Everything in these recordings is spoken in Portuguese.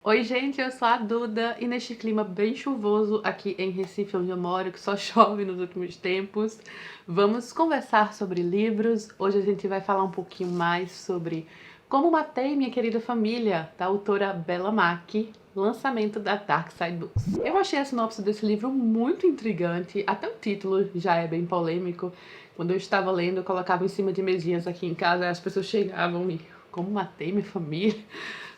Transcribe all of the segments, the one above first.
Oi gente, eu sou a Duda e neste clima bem chuvoso aqui em Recife, onde eu moro, que só chove nos últimos tempos, vamos conversar sobre livros. Hoje a gente vai falar um pouquinho mais sobre Como Matei Minha Querida Família, da autora Bella Macchi, lançamento da Dark Side Books. Eu achei a sinopse desse livro muito intrigante, até o título já é bem polêmico. Quando eu estava lendo, eu colocava em cima de mesinhas aqui em casa, as pessoas chegavam e Como Matei Minha Família?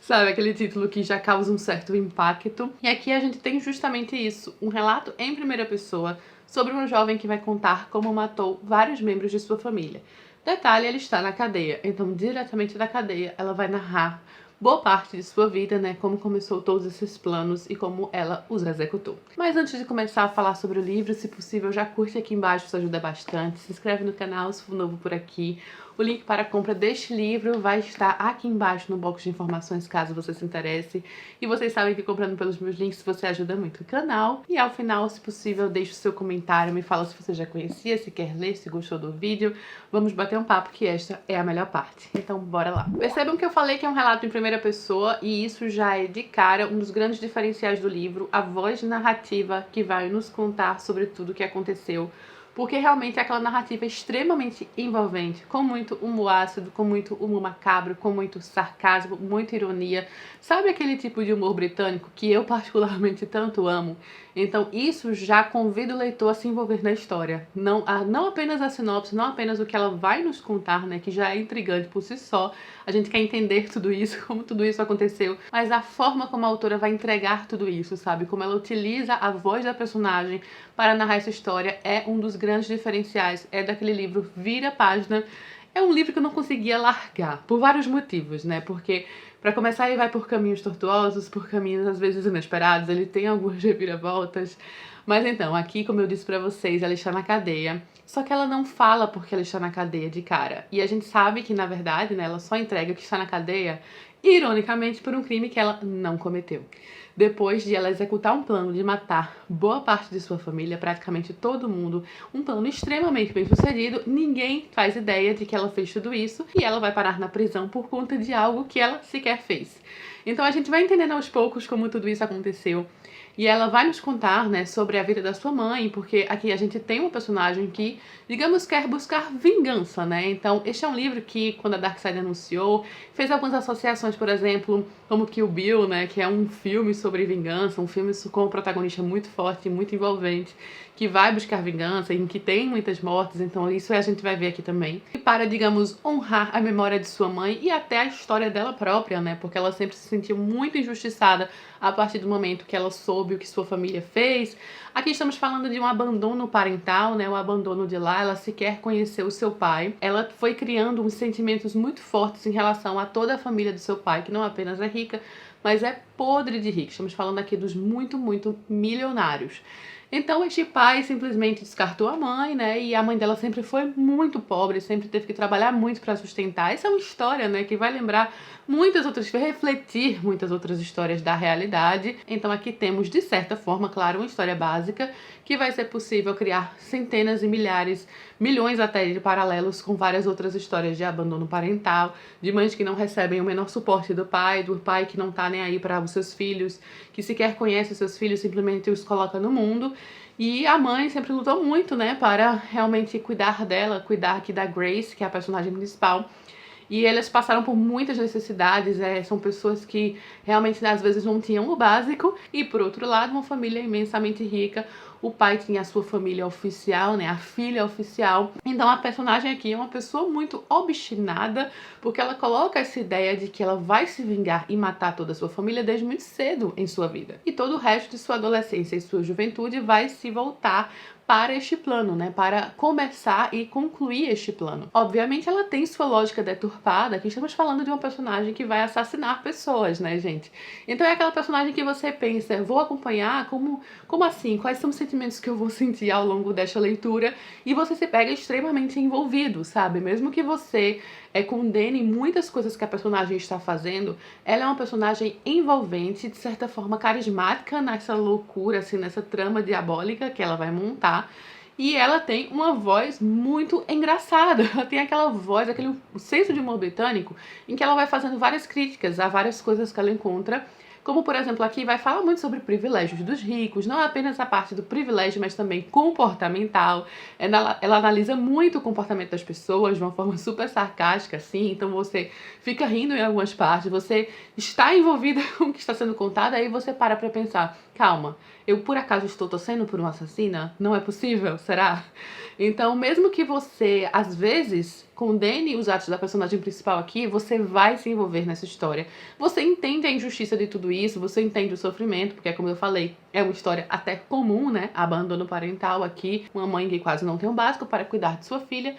Sabe, aquele título que já causa um certo impacto. E aqui a gente tem justamente isso, um relato em primeira pessoa sobre um jovem que vai contar como matou vários membros de sua família. Detalhe, ele está na cadeia, então diretamente da cadeia ela vai narrar boa parte de sua vida, né, como começou todos esses planos e como ela os executou. Mas antes de começar a falar sobre o livro, se possível já curte aqui embaixo, isso ajuda bastante, se inscreve no canal se for novo por aqui. O link para a compra deste livro vai estar aqui embaixo no box de informações, caso você se interesse. E vocês sabem que comprando pelos meus links você ajuda muito o canal. E ao final, se possível, deixe o seu comentário, me fala se você já conhecia, se quer ler, se gostou do vídeo. Vamos bater um papo, que esta é a melhor parte. Então bora lá. Percebam que eu falei que é um relato em primeira pessoa e isso já é de cara um dos grandes diferenciais do livro, a voz narrativa que vai nos contar sobre tudo o que aconteceu. Porque realmente é aquela narrativa extremamente envolvente, com muito humor ácido, com muito humor macabro, com muito sarcasmo, muita ironia. Sabe aquele tipo de humor britânico que eu particularmente tanto amo? Então isso já convida o leitor a se envolver na história. Não apenas a sinopse, não apenas o que ela vai nos contar, né, que já é intrigante por si só. A gente quer entender tudo isso, como tudo isso aconteceu, mas a forma como a autora vai entregar tudo isso, sabe? Como ela utiliza a voz da personagem para narrar essa história é um dos grandes diferenciais, é daquele livro Vira a Página. É um livro que eu não conseguia largar, por vários motivos, né? Porque, para começar, ele vai por caminhos tortuosos, por caminhos às vezes inesperados, ele tem algumas reviravoltas. Mas então, aqui, como eu disse pra vocês, ela está na cadeia, só que ela não fala porque ela está na cadeia de cara. E a gente sabe que, na verdade, né, ela só entrega que está na cadeia, ironicamente, por um crime que ela não cometeu. Depois de ela executar um plano de matar boa parte de sua família, praticamente todo mundo, um plano extremamente bem sucedido, ninguém faz ideia de que ela fez tudo isso e ela vai parar na prisão por conta de algo que ela sequer fez. Então a gente vai entendendo aos poucos como tudo isso aconteceu. E ela vai nos contar, né, sobre a vida da sua mãe, porque aqui a gente tem uma personagem que, digamos, quer buscar vingança, né? Então, este é um livro que, quando a Darkseid anunciou, fez algumas associações, por exemplo, como Kill Bill, né, que é um filme sobre vingança, um filme com um protagonista muito forte, muito envolvente, que vai buscar vingança, em que tem muitas mortes, então isso a gente vai ver aqui também. E para, digamos, honrar a memória de sua mãe e até a história dela própria, né, porque ela sempre se sentiu muito injustiçada a partir do momento que ela soube o que sua família fez. Aqui estamos falando de um abandono parental, né, o abandono de lá, ela sequer conheceu o seu pai. Ela foi criando uns sentimentos muito fortes em relação a toda a família do seu pai, que não apenas é rica, mas é podre de rica. Estamos falando aqui dos muito, muito milionários. Então este pai simplesmente descartou a mãe, né, e a mãe dela sempre foi muito pobre, sempre teve que trabalhar muito para sustentar. Essa é uma história, né, que vai lembrar muitas outras, vai refletir muitas outras histórias da realidade. Então aqui temos, de certa forma, claro, uma história básica que vai ser possível criar centenas e milhares, milhões até de paralelos com várias outras histórias de abandono parental, de mães que não recebem o menor suporte do pai que não tá nem aí para os seus filhos, que sequer conhece os seus filhos, simplesmente os coloca no mundo. E a mãe sempre lutou muito, né, para realmente cuidar dela, cuidar aqui da Grace, que é a personagem principal. E elas passaram por muitas necessidades, são pessoas que realmente às vezes não tinham o básico. E por outro lado, uma família imensamente rica. O pai tinha a sua família oficial, né, a filha oficial. Então a personagem aqui é uma pessoa muito obstinada, porque ela coloca essa ideia de que ela vai se vingar e matar toda a sua família desde muito cedo em sua vida. E todo o resto de sua adolescência e sua juventude vai se voltar para este plano, né, para começar e concluir este plano. Obviamente ela tem sua lógica deturpada, aqui estamos falando de uma personagem que vai assassinar pessoas, né, gente? Então é aquela personagem que você pensa, vou acompanhar, como assim? Quais são os sentimentos que eu vou sentir ao longo desta leitura? E você se pega extremamente envolvido, sabe? Mesmo que você condene muitas coisas que a personagem está fazendo, ela é uma personagem envolvente, de certa forma carismática nessa loucura, assim, nessa trama diabólica que ela vai montar. E ela tem uma voz muito engraçada. Ela tem aquela voz, aquele senso de humor britânico, em que ela vai fazendo várias críticas a várias coisas que ela encontra Como, por exemplo, aqui vai falar muito sobre privilégios dos ricos, não apenas a parte do privilégio, mas também comportamental. Ela analisa muito o comportamento das pessoas de uma forma super sarcástica, assim, então você fica rindo em algumas partes, você está envolvida com o que está sendo contado, aí você para pra pensar, calma, eu por acaso estou torcendo por uma assassina? Não é possível? Será? Então, mesmo que você, às vezes, condene os atos da personagem principal aqui, você vai se envolver nessa história. Você entende a injustiça de tudo isso, você entende o sofrimento, porque, como eu falei, é uma história até comum, né? Abandono parental aqui, uma mãe que quase não tem o básico para cuidar de sua filha,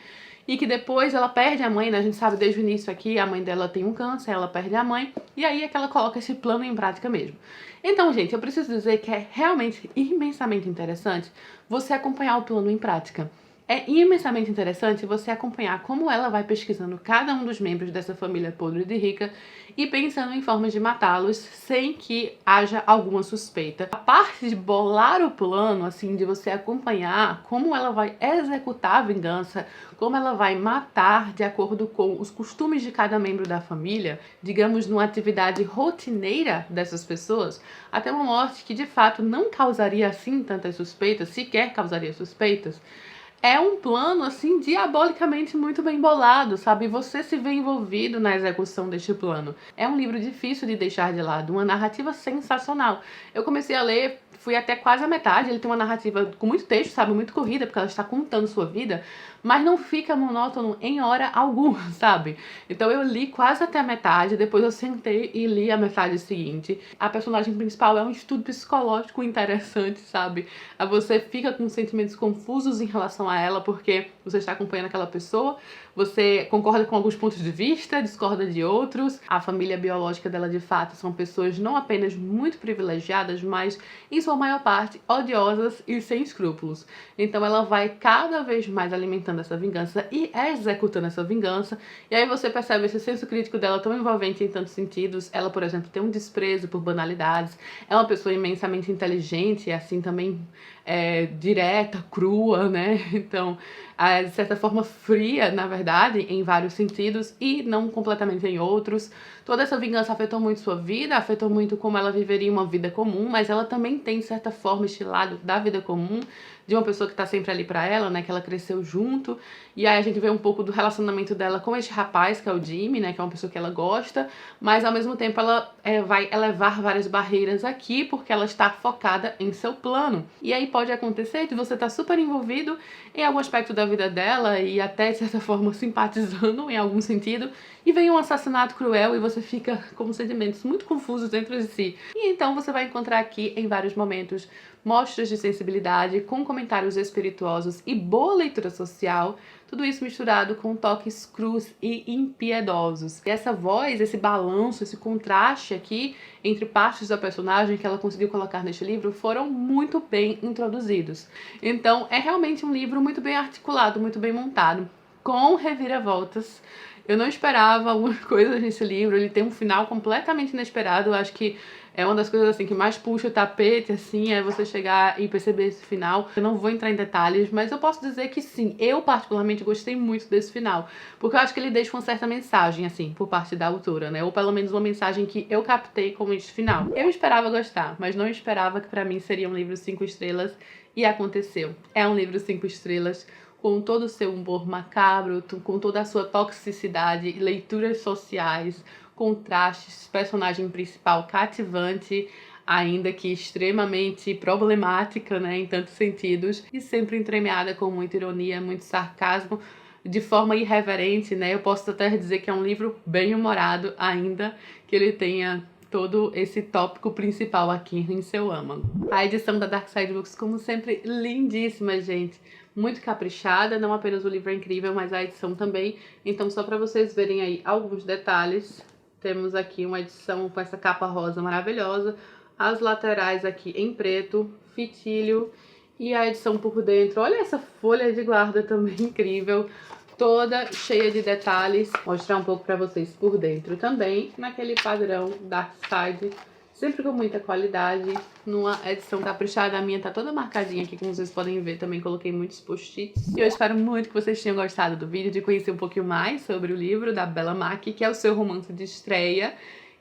e que depois ela perde a mãe, né? A gente sabe desde o início aqui, a mãe dela tem um câncer, ela perde a mãe, e aí é que ela coloca esse plano em prática mesmo. Então, gente, eu preciso dizer que é realmente imensamente interessante você acompanhar o plano em prática. É imensamente interessante você acompanhar como ela vai pesquisando cada um dos membros dessa família podre de rica e pensando em formas de matá-los sem que haja alguma suspeita. A parte de bolar o plano, assim, de você acompanhar como ela vai executar a vingança, como ela vai matar de acordo com os costumes de cada membro da família, digamos, numa atividade rotineira dessas pessoas, até uma morte que de fato não causaria assim tantas suspeitas, sequer causaria suspeitas. É um plano, assim, diabolicamente muito bem bolado, sabe? Você se vê envolvido na execução deste plano. É um livro difícil de deixar de lado, uma narrativa sensacional. Eu comecei a ler, fui até quase a metade, ele tem uma narrativa com muito texto, sabe? Muito corrida, porque ela está contando sua vida, mas não fica monótono em hora alguma, sabe? Então eu li quase até a metade, depois eu sentei e li a metade seguinte. A personagem principal é um estudo psicológico interessante, sabe? Você fica com sentimentos confusos em relação a ela, porque você está acompanhando aquela pessoa, você concorda com alguns pontos de vista, discorda de outros. A família biológica dela, de fato, são pessoas não apenas muito privilegiadas, mas, em sua maior parte, odiosas e sem escrúpulos. Então ela vai cada vez mais alimentando essa vingança e executando essa vingança, e aí você percebe esse senso crítico dela tão envolvente em tantos sentidos. Ela, por exemplo, tem um desprezo por banalidades, é uma pessoa imensamente inteligente e assim também direta, crua, né? Então, de certa forma fria, na verdade, em vários sentidos e não completamente em outros. Toda essa vingança afetou muito sua vida, afetou muito como ela viveria uma vida comum, mas ela também tem, de certa forma, este lado da vida comum, de uma pessoa que tá sempre ali pra ela, né, que ela cresceu junto, e aí a gente vê um pouco do relacionamento dela com este rapaz, que é o Jimmy, né, que é uma pessoa que ela gosta, mas ao mesmo tempo ela vai elevar várias barreiras aqui, porque ela está focada em seu plano. E aí pode acontecer de você estar super envolvido em algum aspecto da vida dela e até, de certa forma, simpatizando em algum sentido, e vem um assassinato cruel e você fica com sentimentos muito confusos dentro de si. E então você vai encontrar aqui, em vários momentos, mostras de sensibilidade, com comentários espirituosos e boa leitura social, tudo isso misturado com toques crus e impiedosos. E essa voz, esse balanço, esse contraste aqui entre partes da personagem que ela conseguiu colocar neste livro foram muito bem introduzidos. Então é realmente um livro muito bem articulado, muito bem montado, com reviravoltas. Eu não esperava alguma coisa nesse livro, ele tem um final completamente inesperado. Eu acho que é uma das coisas assim que mais puxa o tapete, assim, é você chegar e perceber esse final. Eu não vou entrar em detalhes, mas eu posso dizer que sim, eu particularmente gostei muito desse final, porque eu acho que ele deixa uma certa mensagem, assim, por parte da autora, né? Ou pelo menos uma mensagem que eu captei com este final. Eu esperava gostar, mas não esperava que pra mim seria um livro 5 estrelas, e aconteceu. É um livro 5 estrelas, com todo o seu humor macabro, com toda a sua toxicidade, leituras sociais, contrastes, personagem principal cativante, ainda que extremamente problemática, né, em tantos sentidos, e sempre entremeada com muita ironia, muito sarcasmo, de forma irreverente, né? Eu posso até dizer que é um livro bem humorado, ainda que ele tenha todo esse tópico principal aqui em seu âmago. A edição da Dark Side Books, como sempre, lindíssima, gente. Muito caprichada, não apenas o livro é incrível, mas a edição também. Então, só para vocês verem aí alguns detalhes, temos aqui uma edição com essa capa rosa maravilhosa, as laterais aqui em preto, fitilho, e a edição por dentro. Olha essa folha de guarda também incrível, toda cheia de detalhes. Vou mostrar um pouco para vocês por dentro também, naquele padrão Dark Side, sempre com muita qualidade, numa edição caprichada. A minha tá toda marcadinha aqui, como vocês podem ver, também coloquei muitos post-its. E eu espero muito que vocês tenham gostado do vídeo, de conhecer um pouquinho mais sobre o livro da Bella Macchi, que é o seu romance de estreia.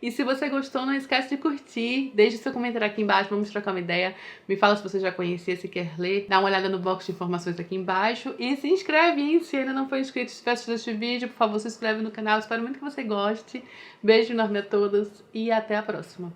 E se você gostou, não esquece de curtir, deixe seu comentário aqui embaixo, vamos trocar uma ideia. Me fala se você já conhecia, se quer ler, dá uma olhada no box de informações aqui embaixo e se inscreve, hein? Se ainda não foi inscrito, se estiver assistindo este vídeo, por favor, se inscreve no canal. Espero muito que você goste. Beijo enorme a todos e até a próxima.